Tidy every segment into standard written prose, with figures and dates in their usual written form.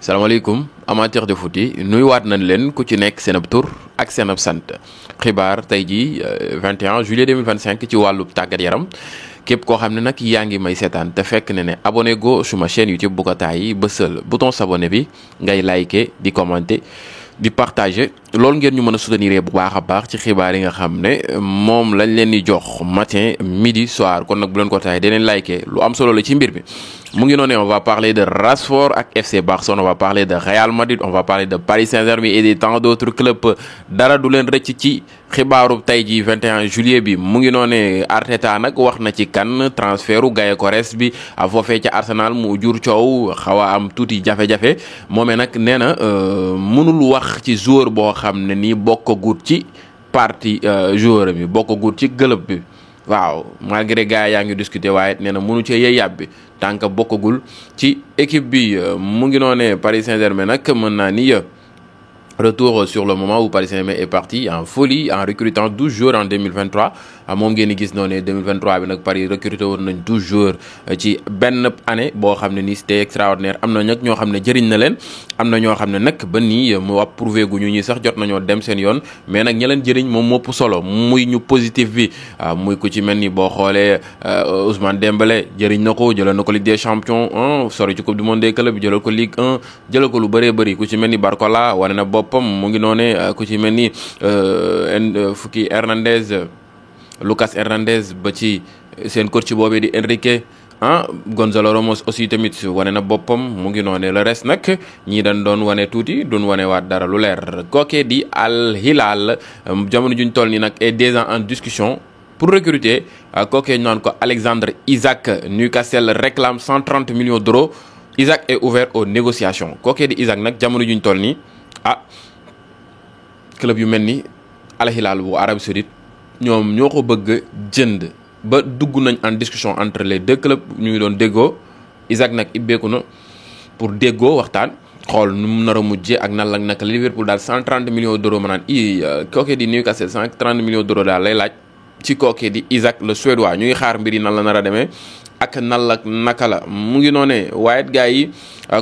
salaamaaleykum amateur de foot yi nuyuwaat nañ leen ku ci nekk seen ab tur ak seen ab sant xibaar tey jii 21 juillet 2025 ci wàllu tàggat yaram képp koo xam ne nag yaa ngi may seetaan te fekk ne abonné go suma chaîne YouTube bu ko tàyyi bësal bouton s'abonner bi ngay liker di commenter di partager loolu ngeen ñu mën a soutenir bu baax a baax ci xibaar yi nga xam ne moom lañ leen di jox matin midi soir kon nag bu leen ko tàyyi deneen liker lu am solo la ci mbir mi. mu ngi noonu on va parler de Rashford ak FC Barcelone on va parler de Real Madrid on va parler de Paris Saint-Germain et de tant d'autres clubs dara du leen rëcc ci xibaaru tey ji 21 juillet bi mu ngi noonu Arteta nag wax na ci kan transferu Gaye Corès bi foofee ca Arsenal mu jur coow xaw a am tuuti jafe-jafe moomee nag nee na mënul wax ci joueur boo xam ne nii bokkagut ci partie joueur bi bokkagut ci club bi. waaw malgré gars yaa ngi discuter waaye nee na mënu cee yey yàbbi tant que bokkagul ci équipe bi mu ngi noonee Paris Saint-Germain nag mën naa ni retour sur le moment où Paris Saint-Germain est parti en folie en recrutant 12 joueurs en 2023 moom ngeen di gis noonu 2023 bi nag Paris recruté woon nañ 12 joueurs ci benn année boo xam ne nii c'était extraordinaire am na nag ñoo xam ne jëriñ na leen am na ñoo xam ne nag ba nii mu wax prouvé gu ñu ñi sax jot nañoo dem seen yoon mais nag ña leen jëriñ moom mopp solo muy ñu positif bi muy ku ci mel ni boo xoolee Ousmane Dembélé jëriñ na ko jëlal na ko Ligue des Champions sori ci Coupe du Monde des clubs bi jëlal ko Ligue 1 jëlal ko lu bëree bëri ku ci mel ni Barcola wane na boppam mu ngi noone ku ci mel ni fukki Hernandez Lucas Hernandez ba ci seen coach boobee di Enrique Gonzalo Ramos aussi tamit wane na boppam mu ngi noone le reste nag ñii dañ doon wane tuuti doon wane waat dara lu leer kookee di Al Hilal jamono juñ toll nii nag est déjà en discussion pour recruter kookee ñu naan ko Alexandre Isak. Newcastle réclame 130 millions d'euros. Isak est ouvert aux négociations kookee di Isak nag jamono juñ toll nii club yu mel ni Al Hilal bu Arabie Saoudite ñoom ñoo ko bëgg jënd ba dugg nañ en discussion entre les deux clubs ñu ngi doon déggoo Isak nag ibbeeku na pour déggoo waxtaan xool nu mu nar a mujjee ak nan la naka Liverpool daal 130 millions d'euros ma naan kookee di Newcastle 130 millions d'euros daal lay laaj ci kookee di Isak le suédois ñu ngi xaar mbir yi nan la nar a demee ak nan la naka la mu ngi noonee waaye gars yi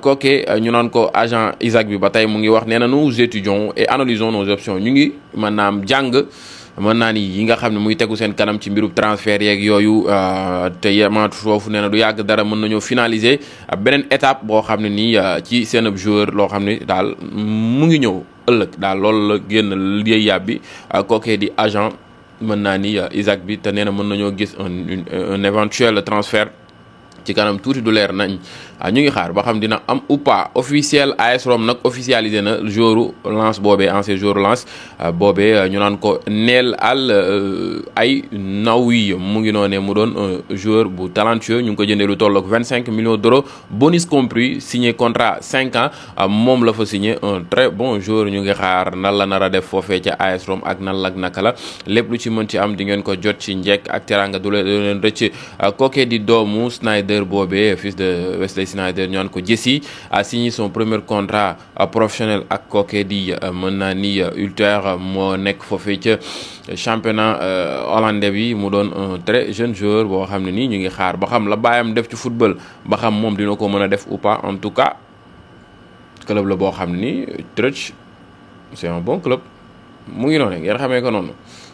kookee ñu naan ko agent Isak bi ba tey mu ngi wax nee na nous étudions et analysons nos options ñu ngi maanaam jàng mën naa ni yi nga xam ne muy tegu seen kanam ci mbirub transfert yeeg yooyu te yemaat foofu nee na du yàgg dara mën nañoo finaliser beneen étape boo xam ne nii ci seen ab joueur loo xam ne daal mu ngi ñëw ëllëg daal loolu la génn liy yàbbi kookee di agent mën naa ni Isak bi te nee na mën nañoo gis un éventuel transfert ci kanam tuuti du leer nañ ñu ngi xaar ba xam dina am ou pas officiel. AS Rome nag officialisé na joueur Lens boobee ancien joueur Lens boobee ñu naan ko Neel Ay Naoui mu ngi noonee mu doon joueur bu talentueux ñu ngi ko jëndee lu toll ak 25 millions d'euros bonus compris signé contrat 5 ans moom la fa signé un très bon joueur ñu ngi xaar nan la nar a def foofee ca AS Rome ak nan la ak naka la lépp lu ci mën ci am di ngeen ko jot ci njekk ak teranga du leen rëcc kookee di doomu Snyder boobee fils de Wesley Snyder ñu naan ko Jesse a signé son premier contrat professionnel ak kookee di mën naa ni Ulter moo nekk foofee ca championnat hollandais bi mu doon un très jeune joueur boo xam ne nii ñu ngi xaar ba xam la baayam def ci football ba xam moom dina ko mën a def ou pas en tout cas club la boo xam ni Utrecht c'est un bon club mu ngi noonu ngeen xamee ko noonu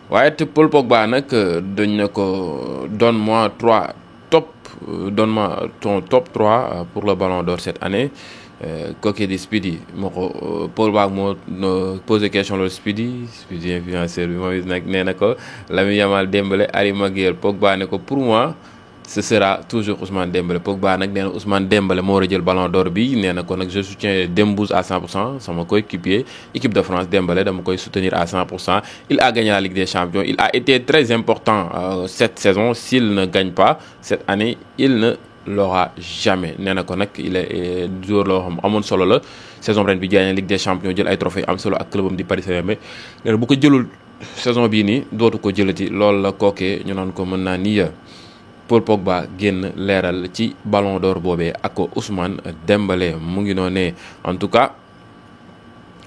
waaye te Paul Pogba nag dañ na ko donne-moi ton top 3 pour le Ballon d'Or cette année kooku di Speedy moo ko Paul Pogba moo posé question loolu Speedy influenceur bi moom it nag nee na ko Lamine Yamal Dembélé Harry Maguire Pogba ne ko pour moi ce sera toujours Ousmane Dembélé Pogba nag nee na Ousmane Dembélé moo war a jël Ballon d'Or bi nee na ko nag je soutiens Dembouz à 100% sama coéquipier équipe de France Dembélé dama koy soutenir à 100%. Il a gagné la Ligue des Champions il a été très important cette saison s'il ne gagne pas cette année il ne l'aura jamais nee na ko nag il est joueur loo xam amoon solo la saison ren bi gagné Ligue des Champions jël ay trophées am solo ak clubam di Paris Saint-Germain nee na bu ko jëlul saison bii nii dootu ko jëlati loolu la kookee ñu naan ko mën naa ni Paul Pogba génn leeral ci Ballon d'Or boobee ak Ousmane Dembélé mu ngi noonee en tout cas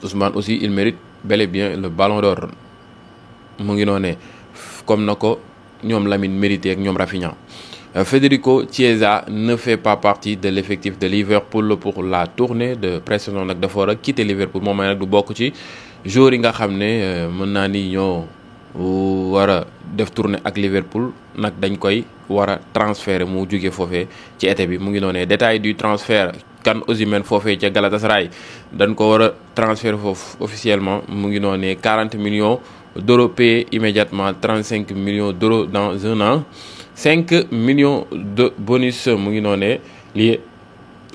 Ousmane aussi il mérite bel et bien le Ballon d'Or mu ngi noonee comme na ko ñoom Lamine mérité ak ñoom Rafinha Federico Chiesa ne fait pas partie de l'effectif de Liverpool pour la tournée de pré-saison nag dafa war a quitter Liverpool moom mooy nag du bokk ci joueurs yi nga xam ne mën naa ni ñoo war a def tournée ak Liverpool nag dañ koy war a transférer mu jóge foofee ci été bi mu ngi noonee détail du transfert Kan Osimhen foofee ca Galatasaray dañ ko war a transférer foofu officiellement mu ngi noonee 40 millions d'euros payés immédiatement 35 millions d'euros dans un an 5 millions de bonus mu ngi noonee lié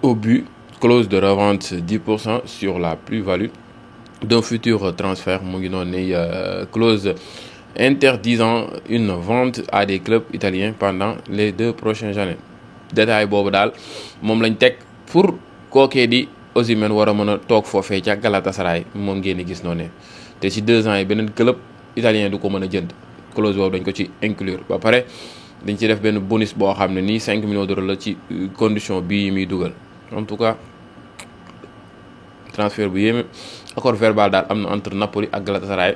au but, clause de revente 10% sur la plus-value d'un futur transfert mu ngi noonee clause interdisant une vente à des clubs italiens pendant les 2 prochaines années détail boobu daal moom lañ teg pour kookee di Osimhen war a mën a toog foofee ca Galatasaray moom ngeen di gis noonu te ci 2 ans yi beneen club italien du ko mën a jënd clause boobu dañ ko ci inclure ba pare dañ ci def benn bonus boo xam ne nii 5 millions d'euros la ci condition bii muy dugal en tout cas transfert bu yéeme accord verbal daal am na entre Napoli ak Galatasaray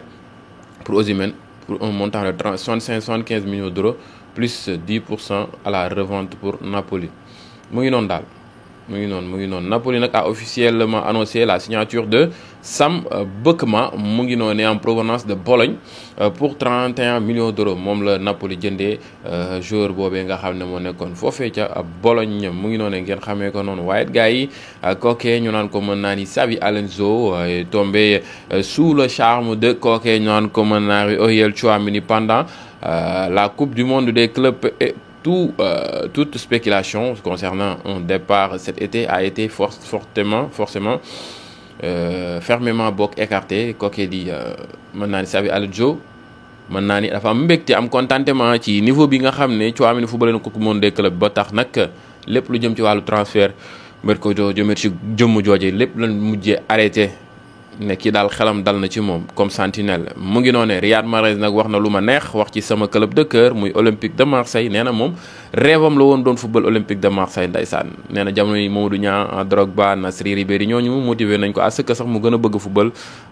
pour Osimhen pour un montant de 75 millions d'euros plus 10% à la revente pour Napoli mu ngi noonu daal mu ngi noonu Napoli nag a officiellement annoncé la signature de Sam Bukma mu ngi noonu en provenance de Bologne pour 31 millions d'euros moom la Napoli jëndee joueur boobee nga xam ne moo nekkoon foofee ca Bologne mu ngi noonu ngeen xamee ko noonu waaye gars yi kookee ñu naan ko mën naa ni Xabi Alonso est tombé sous le charme de kookee ñu naan ko mën naa ni Aurélien Tchouaméni pendant la Coupe du monde des clubs et toute spéculation concernant un départ cet été a été forcément fermement écarté kooku di mën naa ni Xabi Alonso mën naa ni dafa am mbégte am contentement ci niveau bi nga xam ne Tchouaméni footballé na Coupe du monde des clubs ba tax nag lépp lu jëm ci wàllu transfert mercato jëmee ci jëmm jooje lépp lañ mujjee arrêté ne kii daal xelam dal na ci moom comme sentinelle mu ngi noonee Riyad Mahrez nag wax na lu ma neex wax ci sama club de cœur muy Olympique de Marseille nee na moom rêvam la woon doon football Olympique de Marseille ndeysaan nee na jamono yi Mamadou Niang Drogba Nasri Ribéry ñooñu motivé nañ ko à ce que sax mu gën a bëgg football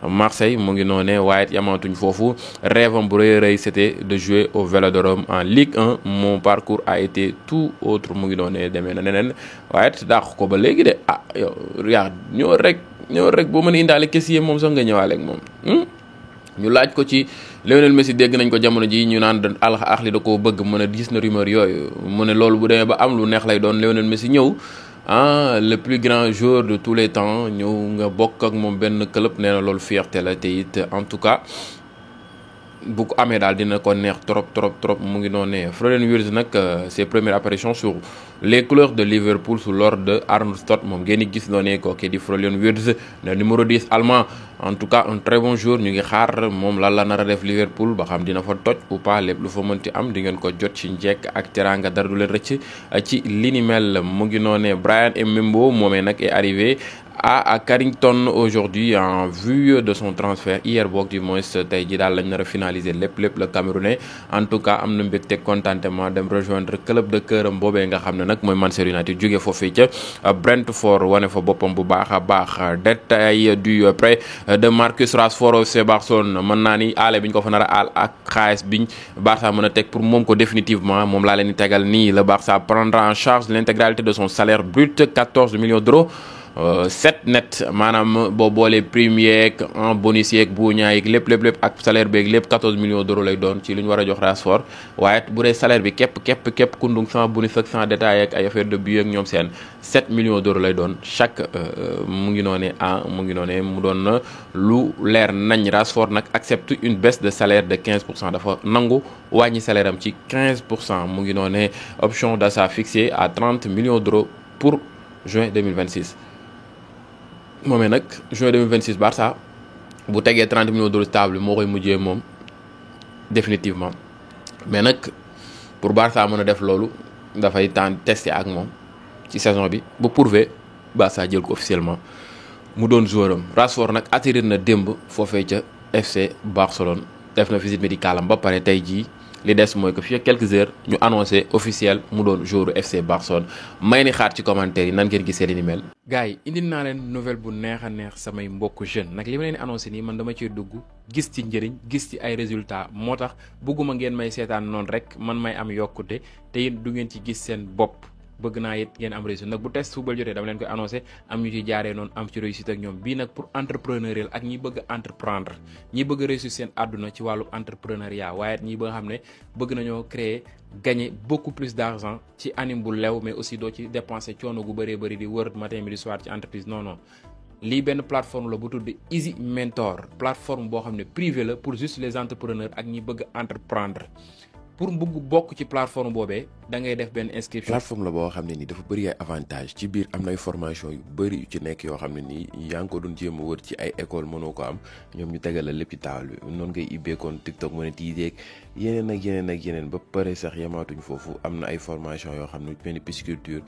Marseille mu ngi noonee waaye it yamaatuñ foofu rêvam bu rëy c'était de jouer au Vélodrome en Ligue 1 mon parcours a été tout autre mu ngi noonee demee na neneen waaye it dàq ko ba léegi de yow Riyad ñoo rek boo mën a indaale kese moom sax nga ñëwaale ak moom ñu laaj ko ci Lionel Messi dégg nañ ko jamono ji ñu naan Al Ahly da koo bëgg mën a gis na rumeur yooyu mu ne loolu bu demee ba am lu neex lay doon Lionel Messi ñëw le plus grand joueur de tous les temps ñëw nga bokk ak moom benn club nee na loolu fierté la te it en tout cas bu ko amee daal dina ko neex trop mu ngi noonu ne Florian Wirtz nag ses premières apparitions sur les couleurs de Liverpool sous l'ordre de Arne Slot moom ngeen di gis noonu kooku di Florian Wirtz le numéro 10 allemand en tout cas un très bon joueur ñu ngi xaar moom lan la nar a def Liverpool ba xam dina fa toj ou pas lépp lu fa mënti am di ngeen ko jot ci njekk ak teranga dara du leen rëcc ci li ni mel mu ngi noonu Bryan Mbeumo moomee nag est arrivé à Carrington aujourd'hui en vue de son transfert hier boog du moins tey ji daal lañ nar a finaliser lépp le Camerounais en tout cas am na mbégte contentement dem rejoindre club de cœuram boobee nga xam ne nag mooy Manchester United jóge foofee ca Brentford wane fa boppam bu baax a baax détail du prêt de Marcus Rashford au FC Barcelone mën naa ni aale bi ñu ko fa nar a aal ak xaalis biñ Barça mën a teg pour moom ko définitivement moom laa leen di tegal nii le Barça prendra en charge l'intégralité de son salaire brut 14 millions d'euros 7 net maanaam boo boolee prime yeeg en bonus yeeg buuñaa yeeg lépp ak salaire beeg lépp 14 millions d'euros lay doon ci lu ñu war a jox Rashford waaye bu dee salaire bi képp kundung sans bonus ak sans détail ak ay affaire de but ak ñoom seen 7 millions d'euros lay doon chaque mu ngi noonee mu doon na lu leer nañ Rashford nag accepte une baisse de salaire de 15% dafa nangu wàññi salaire am ci 15% mu ngi noonee option d'achat fixée à 30 millions d'euros pour juin 2026 moomee nag juin 2026 Barça bu tegee 30 millions d'euros stable moo koy mujjee moom définitivement mais nag pour Barça mën a def loolu dafay tester ak moom ci saison bi bu prouver Barça jël ko officiellement mu doon joueur am Rashford nag atterrir na démb foofee ca FC Barcelone def na visite médicale am ba pare tey jii li des mooy que fii ak quelques heures ñu annoncé officiel mu doon joueur FC Barcelone may ni xaar ci commentaire yi nan ngeen gisee li ni mel. gars yi indil naa leen nouvelle bu neex a neex samay mbokku jeune nag li ma leen annoncé nii man dama ciy dugg gis ci njëriñ gis ci ay résultats moo tax bëgguma ngeen may seetaan noonu rek man may am yokkute te yéen du ngeen ci gis seen bopp. bëgg naa it ngeen am réussite nag bu test football jotee dama leen koy annoncé am ñu ci jaaree noonu am ci réussite ak ñoom bii nag pour entrepreneurial ak ñi bëgg a entreprendre ñi bëgg a réussir seen àdduna ci wàllu entrepreneuriat waaye ñi ba nga xam ne bëgg nañoo créer gagner beaucoup plus d'argent ci anime bu lew mais aussi doo ci dépenser coono gu bëree bëri di wër matin midi soir ci entreprise non lii benn plateforme la bu tudd Easy Mentor plateforme boo xam ne privé la pour juste les entrepreneurs ak ñi bëgg a entreprendre pour bëgg bokk ci plateforme boobee da ngay def benn inscription. plateforme la boo xam ne nii dafa bëri ay avantage ci biir am na ay formation yu bëri yu ci nekk yoo xam ne nii yaa ngi ko doon jéem a wër ci ay école mënoo ko am ñoom ñu tegal la lépp ci taal bi noonu ngay ibbeekoon TikTok monétiser yeneen ak yeneen ak yeneen ba pare sax yemaatuñ foofu am na ay formation yoo xam ne mel ni pisciculture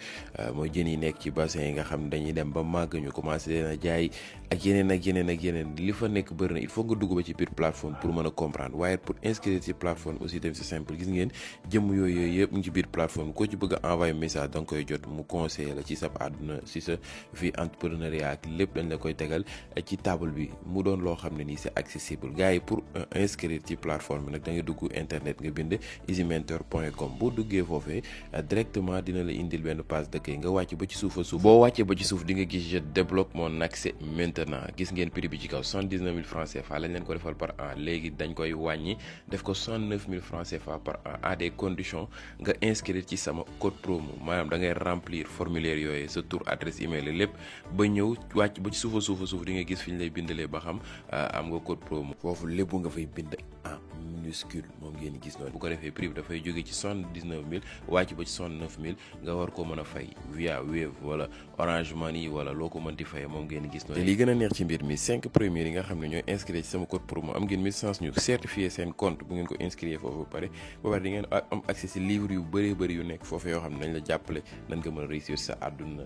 mooy jën yi nekk ci bassin yi nga xam ne dañuy dem ba màgg ñu commencé leen a jaay ak yeneen ak yeneen ak yeneen li fa nekk bëri na il faut nga dugg ba ci biir plateforme pour mën a comprendre waaye pour inscrire ci plateforme aussi tamit c'est simple gis ngeen jëmm yooyu yëpp mu ngi ci biir plateforme koo ci bëgg a envoyer message da nga koy jot mu conseiller la ci sa àdduna ci sa vie entrepreneuriat ak lépp dañ la koy tegal ci table bi mu doon loo xam ne nii c'est accessible gars yi pour inscrire ci plateforme bi nag da ngay dugg internet nga bind easymentor.com boo duggee foofee directement dina la indil benn page d'accueil nga wàcc ba ci suuf a suuf boo wàccee ba ci suuf di nga gis je débloque mon accès maintenant gis ngeen prix bi ci kaw 79 000 francs CFA lañ leen ko defal par an léegi dañ koy wàññi def ko 69 000 francs CFA par an à des conditions nga inscrire ci sama code promo maanaam da ngay remplir formulaire yooyu sa tour adresse email lépp ba ñëw wàcc ba ci suuf a suuf di nga gis fi ñu lay bindalee ba xam am nga code promo foofu lépp nga fay bind en minuscule moom ngeen gis noonu bu ko defee prix bi dafay jóge ci 79 000 wàcc ba ci 69 000 nga war ko mën a fay via Wave wala Orange Money wala loo ko mën di fay moom ngeen gis noonu. te li gën a neex ci mbir mi 5 premiers yi nga xam ne ñooy inscrire ci sama code promo am ngeen 1000 chance ñu certifier seen compte bu ngeen ko inscrire foofu ba pare di ngeen am accès ci livre yu bëree bëri yu nekk foofu yoo xam ne nañ la jàppale nan nga mën a réussir sa àdduna